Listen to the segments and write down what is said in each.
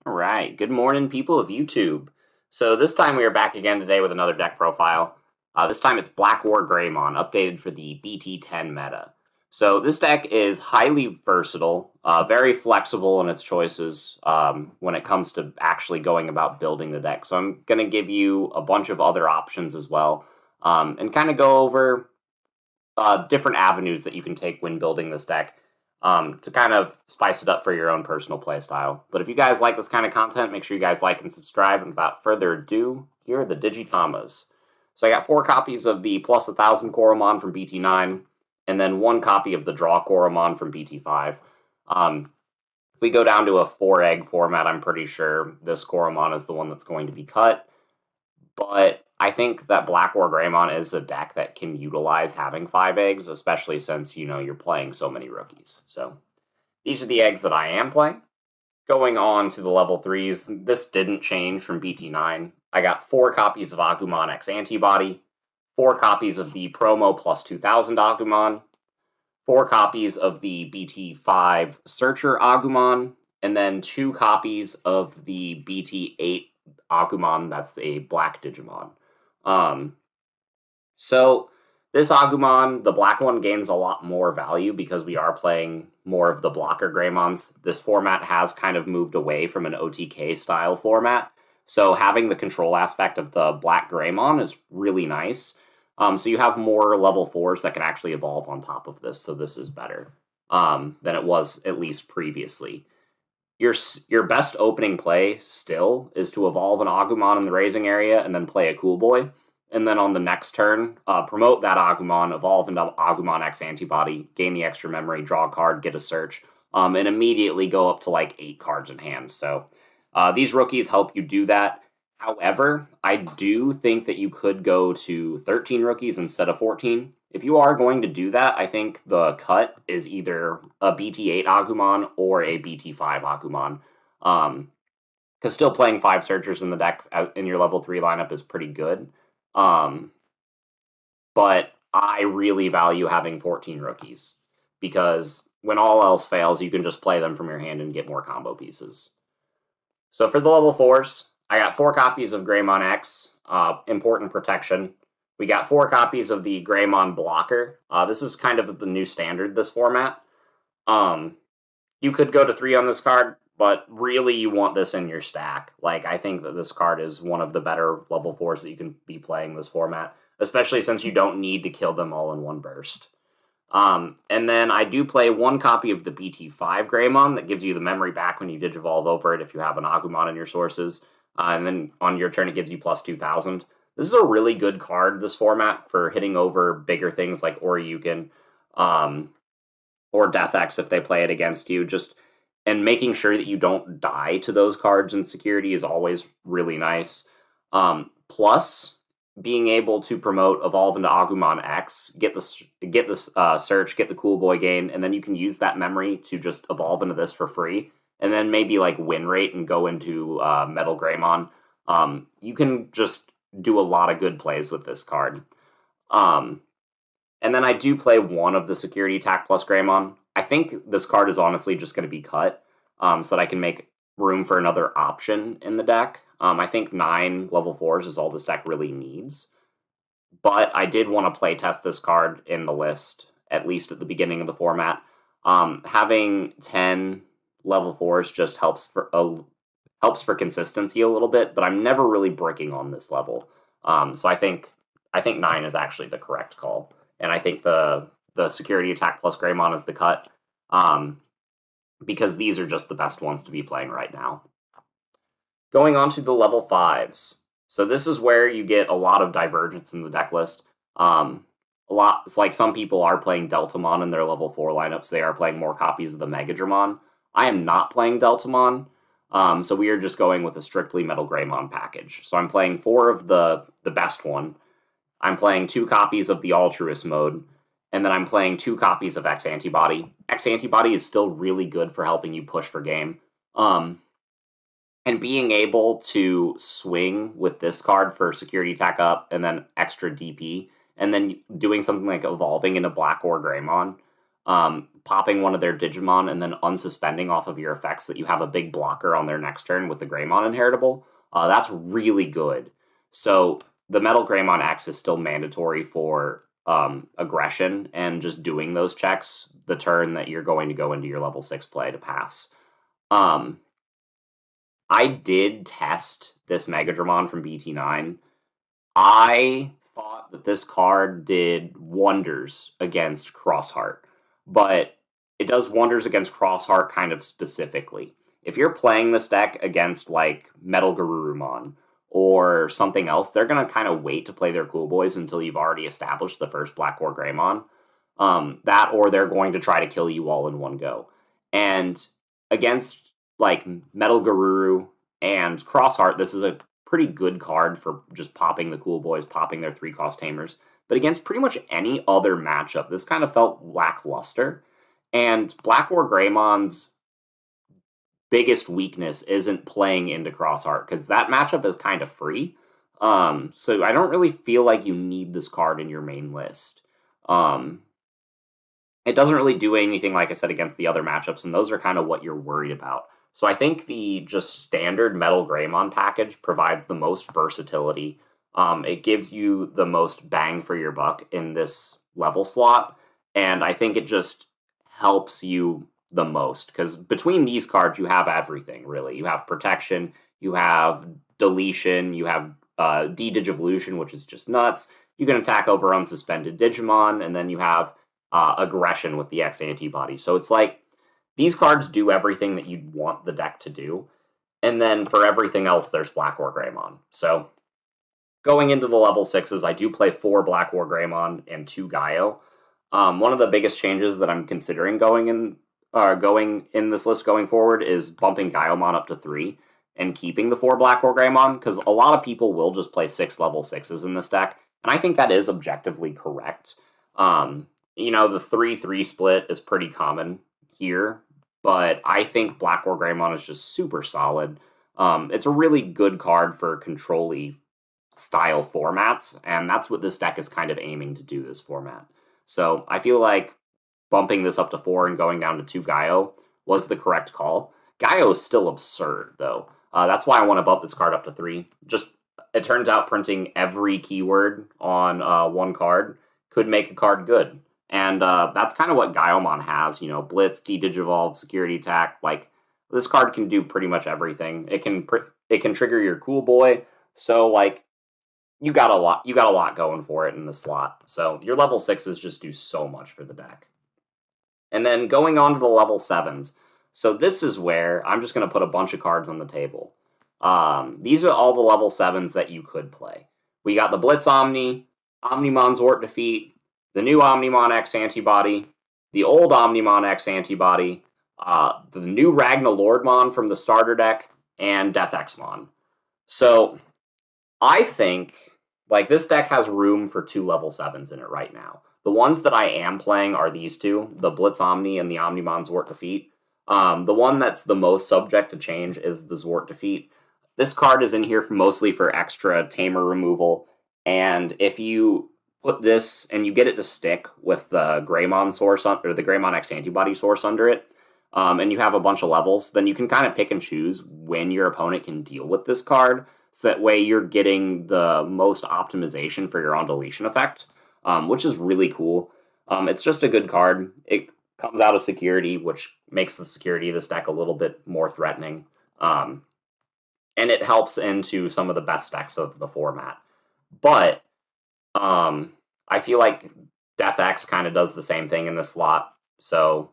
All right, good morning, people of YouTube. So this time we are back again today with another deck profile. This time it's Blackwargreymon, updated for the BT10 meta. So this deck is highly versatile, very flexible in its choices when it comes to actually going about building the deck. So I'm going to give you a bunch of other options as well, and kind of go over different avenues that you can take when building this deck to kind of spice it up for your own personal playstyle. But if you guys like this kind of content, make sure you guys like and subscribe. And without further ado, here are the Digitamas. So I got 4 copies of the plus 1000 Gaiomon from BT9, and then 1 copy of the Draw Gaiomon from BT5. If we go down to a 4-egg format, I'm pretty sure this Gaiomon is the one that's going to be cut. But I think that Blackwargreymon is a deck that can utilize having 5 eggs, especially since, you're playing so many rookies. So these are the eggs that I am playing. Going on to the level 3s, this didn't change from BT9. I got 4 copies of Agumon X Antibody, 4 copies of the promo plus 2000 Agumon, 4 copies of the BT5 Searcher Agumon, and then 2 copies of the BT8 Agumon, that's a black Digimon. So this Agumon, the black one, gains a lot more value because we are playing more of the Blackwargreymons. This format has kind of moved away from an OTK style format, so having the control aspect of the Blackwargreymon is really nice. So you have more level 4s that can actually evolve on top of this, so this is better than it was at least previously. Your best opening play still is to evolve an Agumon in the raising area and then play a Cool Boy. And then on the next turn, promote that Agumon, evolve into Agumon X Antibody, gain the extra memory, draw a card, get a search, and immediately go up to like 8 cards in hand. So these rookies help you do that. However, I do think that you could go to 13 rookies instead of 14. If you are going to do that, I think the cut is either a BT8 Agumon or a BT5 Agumon. Because still playing 5 searchers in the deck in your level 3 lineup is pretty good. But I really value having 14 rookies, because when all else fails, you can just play them from your hand and get more combo pieces. So for the level 4s, I got 4 copies of Greymon X, Important Protection. We got 4 copies of the Greymon Blocker. This is kind of the new standard, this format. You could go to 3 on this card, but really you want this in your stack. Like, I think that this card is one of the better level 4s that you can be playing this format, especially since you don't need to kill them all in one burst. And then I do play 1 copy of the BT5 Greymon that gives you the memory back when you Digivolve over it if you have an Agumon in your sources. And then on your turn it gives you plus 2000. This is a really good card, this format, for hitting over bigger things like Oryukin, or Death X if they play it against you. And making sure that you don't die to those cards in security is always really nice. Plus, being able to promote Evolve into Agumon X, get the search, get the Cool Boy gain, and then you can use that memory to just evolve into this for free, and then maybe like win rate and go into Metal Greymon. You can just do a lot of good plays with this card. And then I do play 1 of the Security Attack plus Greymon. I think this card is honestly just going to be cut so that I can make room for another option in the deck. I think 9 level 4s is all this deck really needs. But I did want to play test this card in the list, at least at the beginning of the format. Having 10 level 4s just helps for consistency a little bit, but I'm never really breaking on this level. So I think 9 is actually the correct call. And I think the Security Attack plus Greymon is the cut, because these are just the best ones to be playing right now. Going on to the level 5s. So this is where you get a lot of divergence in the deck list. It's like some people are playing Deltamon in their level 4 lineups. They are playing more copies of the Megadramon. I am not playing Deltamon, so we are just going with a strictly Metal Greymon package. So I'm playing 4 of the best one. I'm playing 2 copies of the Altruist mode, and then I'm playing 2 copies of X Antibody. X Antibody is still really good for helping you push for game. And being able to swing with this card for Security Attack up and then extra DP, and then doing something like evolving into Blackwargreymon, popping one of their Digimon and then unsuspending off of your effects so that you have a big blocker on their next turn with the Greymon inheritable. That's really good. So the Metal Greymon X is still mandatory for aggression and just doing those checks the turn that you're going to go into your level 6 play to pass. I did test this Megadramon from BT9. I thought that this card did wonders against Xross Heart, but it does wonders against Xross Heart kind of specifically. If you're playing this deck against, like, Metal Garurumon or something else, they're going to kind of wait to play their Cool Boys until you've already established the first Blackwargreymon. That, or they're going to try to kill you all in one go. And against, like, Metal Garuru and Xross Heart, this is a pretty good card for just popping the Cool Boys, popping their 3-cost tamers. But against pretty much any other matchup, this kind of felt lackluster. And Blackwargreymon's biggest weakness isn't playing into Xross Heart, because that matchup is kind of free. So I don't really feel like you need this card in your main list. It doesn't really do anything, like I said, against the other matchups, and those are kind of what you're worried about. So I think the just standard Metal Greymon package provides the most versatility. It gives you the most bang for your buck in this level slot, and I think it just helps you the most, because between these cards you have everything, really. You have protection, you have deletion, you have de-digivolution, which is just nuts. You can attack over unsuspended Digimon, and then you have aggression with the X antibody. So it's like, these cards do everything that you'd want the deck to do, and then for everything else, there's Blackwargreymon. So going into the level 6s, I do play 4 Blackwargreymon and 2 Gaio. One of the biggest changes that I'm considering going in this list going forward is bumping Gaiomon up to 3 and keeping the 4 Blackwargreymon, because a lot of people will just play 6 level 6s in this deck, and I think that is objectively correct. You know, the 3-3 split is pretty common here, but I think Blackwargreymon is just super solid. It's a really good card for control-y style formats, and that's what this deck is kind of aiming to do, this format. So I feel like bumping this up to 4 and going down to 2 Gaio was the correct call. Gaio is still absurd, though. That's why I want to bump this card up to 3. Just, it turns out printing every keyword on one card could make a card good. And that's kind of what Gaiomon has, you know, Blitz, De-Digivolve, Security Attack. Like, this card can do pretty much everything. It can trigger your Cool Boy. So, like, you got a lot going for it in the slot. So your level 6s just do so much for the deck. And then going on to the level 7s. So this is where I'm just going to put a bunch of cards on the table. These are all the level 7s that you could play. We got the Blitz Omni, Omnimon Zort Defeat, the new Omnimon X Antibody, the old Omnimon X Antibody, the new Ragnalordmon from the starter deck, and Death Xmon. So I think, like, this deck has room for 2 level 7s in it right now. The ones that I am playing are these two, the Blitz Omni and the Omnimon Zort Defeat. The one that's the most subject to change is the Zort Defeat. This card is in here mostly for extra tamer removal, and if you put this and you get it to stick with the Greymon source or the Greymon X Antibody source under it, and you have a bunch of levels, then you can kind of pick and choose when your opponent can deal with this card, so that way you're getting the most optimization for your on-deletion effect, which is really cool. It's just a good card. It comes out of security, which makes the security of this deck a little bit more threatening. And it helps into some of the best decks of the format. But I feel like Death X kind of does the same thing in this slot. So,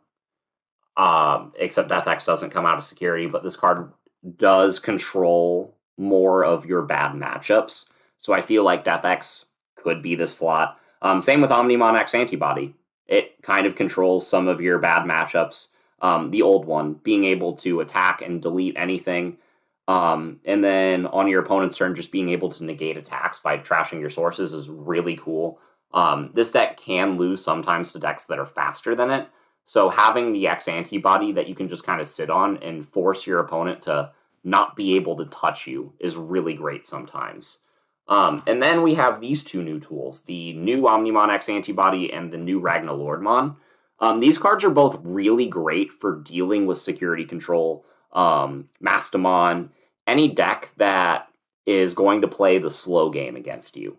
except Death X doesn't come out of security, but this card does control more of your bad matchups. So I feel like Death X could be this slot. Same with Omnimon X Antibody. It kind of controls some of your bad matchups. The old one, being able to attack and delete anything. And then on your opponent's turn, just being able to negate attacks by trashing your sources is really cool. This deck can lose sometimes to decks that are faster than it. So having the X Antibody that you can just kind of sit on and force your opponent to not be able to touch you is really great sometimes. And then we have these two new tools, the new Omnimon X Antibody and the new Ragnalordmon. These cards are both really great for dealing with security control, Mastamon, any deck that is going to play the slow game against you.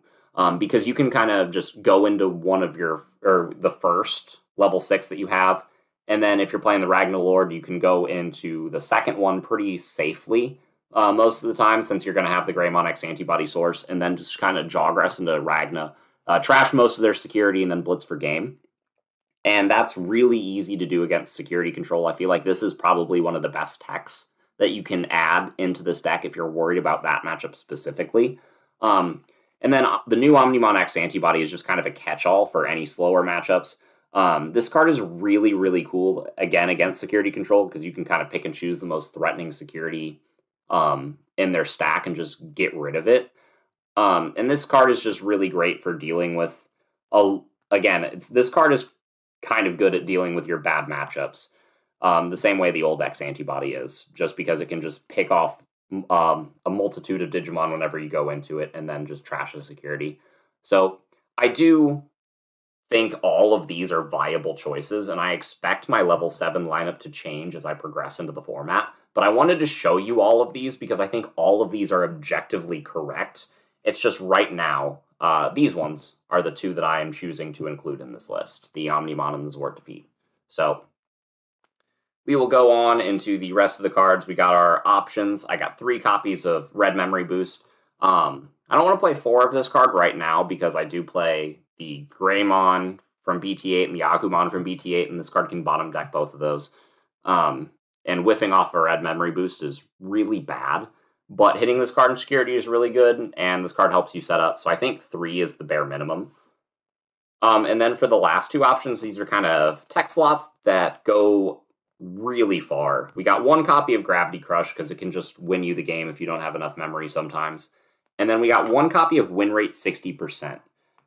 Because you can kind of just go into one of your, or the first level 6 that you have, and then if you're playing the Ragnalord, you can go into the second one pretty safely most of the time, since you're going to have the Greymon X antibody source, and then just kind of joggress into Ragna, trash most of their security, and then blitz for game. And that's really easy to do against security control. I feel like this is probably one of the best techs that you can add into this deck if you're worried about that matchup specifically. And then the new Omnimon X antibody is just kind of a catch-all for any slower matchups. This card is really, really cool, again, against security control, because you can kind of pick and choose the most threatening security in their stack and just get rid of it. And this card is just really great for dealing with, this card is kind of good at dealing with your bad matchups, the same way the old X antibody is, just because it can just pick off a multitude of Digimon whenever you go into it and then just trash the security. So I do think all of these are viable choices, and I expect my level 7 lineup to change as I progress into the format. But I wanted to show you all of these because I think all of these are objectively correct. It's just right now, these ones are the two that I am choosing to include in this list, the Omnimon and the Zwart Defeat. So we will go on into the rest of the cards. We got our options. I got 3 copies of Red Memory Boost. I don't want to play 4 of this card right now because I do play the Greymon from BT8 and the Agumon from BT8, and this card can bottom deck both of those. And whiffing off a Red Memory Boost is really bad, but hitting this card in security is really good, and this card helps you set up, so I think 3 is the bare minimum. And then for the last 2 options, these are kind of tech slots that go really far. We got 1 copy of Gravity Crush, because it can just win you the game if you don't have enough memory sometimes. And then we got 1 copy of Win Rate 60%.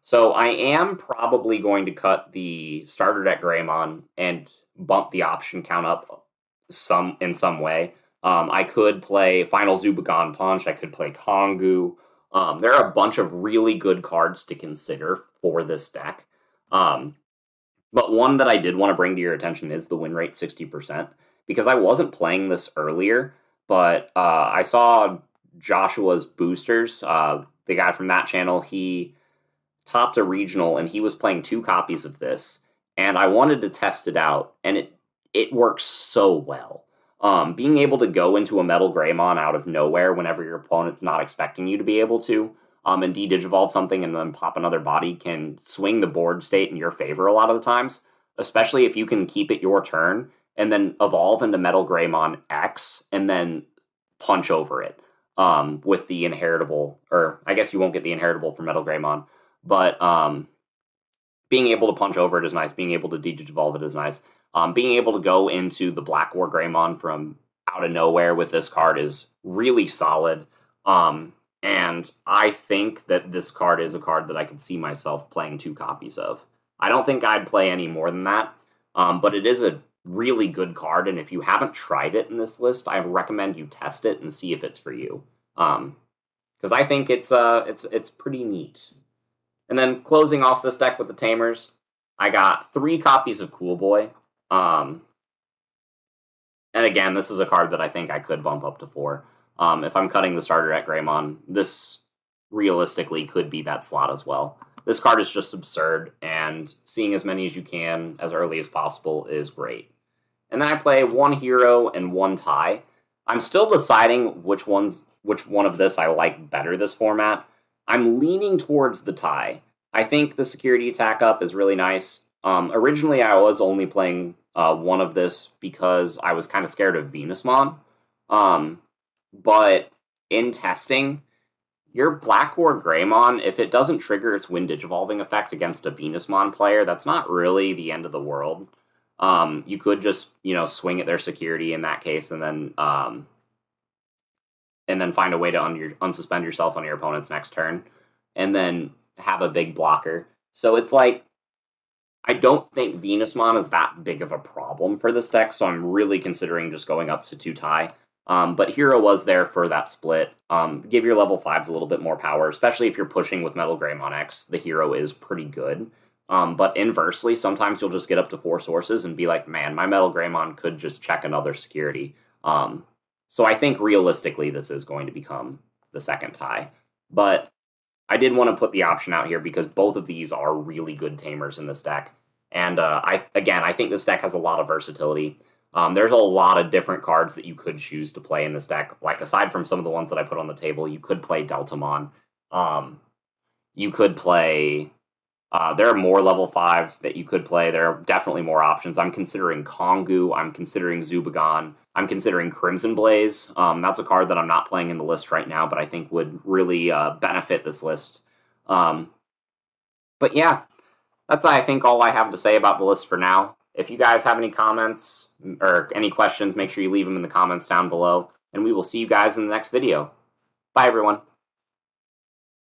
So I am probably going to cut the starter deck Greymon and bump the option count up in some way. I could play Final Zubagon Punch. I could play Kongu. There are a bunch of really good cards to consider for this deck. But one that I did want to bring to your attention is the win rate 60%, because I wasn't playing this earlier, but I saw Joshua's Boosters, the guy from that channel. He topped a regional, and he was playing 2 copies of this, and I wanted to test it out, and it works so well. Being able to go into a Metal Greymon out of nowhere whenever your opponent's not expecting you to be able to, and de-digivolve something and then pop another body can swing the board state in your favor a lot of the times, especially if you can keep it your turn and then evolve into Metal Greymon X and then punch over it with the inheritable, or I guess you won't get the inheritable for Metal Greymon, but being able to punch over it is nice, being able to de-digivolve it is nice. Being able to go into the Blackwargreymon from out of nowhere with this card is really solid. And I think that this card is a card that I could see myself playing 2 copies of. I don't think I'd play any more than that, but it is a really good card, and if you haven't tried it in this list, I recommend you test it and see if it's for you. Because I think it's pretty neat. And then closing off this deck with the Tamers, I got 3 copies of Cool Boy. And again, this is a card that I think I could bump up to 4. If I'm cutting the starter at Greymon, this realistically could be that slot as well. This card is just absurd, and seeing as many as you can as early as possible is great. And then I play 1 hero and 1 tie. I'm still deciding which one of this I like better this format. I'm leaning towards the tie. I think the security attack up is really nice. Originally, I was only playing 1 of this because I was kind of scared of Venusmon. But in testing, your Blackwargreymon, if it doesn't trigger its Wind Digivolving effect against a Venusmon player, that's not really the end of the world. You could just, swing at their security in that case, and then find a way to unsuspend yourself on your opponent's next turn, and then have a big blocker. So it's like, I don't think Venusmon is that big of a problem for this deck, so I'm really considering just going up to 2 tie. But Hero was there for that split. Give your level 5s a little bit more power, especially if you're pushing with Metal Greymon X. The Hero is pretty good. But inversely, sometimes you'll just get up to 4 sources and be like, man, my Metal Greymon could just check another security. So I think realistically this is going to become the second tie. But I did want to put the option out here because both of these are really good tamers in this deck. And I think this deck has a lot of versatility. There's a lot of different cards that you could choose to play in this deck. Like, aside from some of the ones that I put on the table, you could play Deltamon. You could play... there are more level 5s that you could play. There are definitely more options. I'm considering Kongu. I'm considering Zubagon. I'm considering Crimson Blaze. That's a card that I'm not playing in the list right now, but I think would really benefit this list. But yeah, that's, I think, all I have to say about the list for now. If you guys have any comments or any questions, make sure you leave them in the comments down below, and we will see you guys in the next video. Bye, everyone.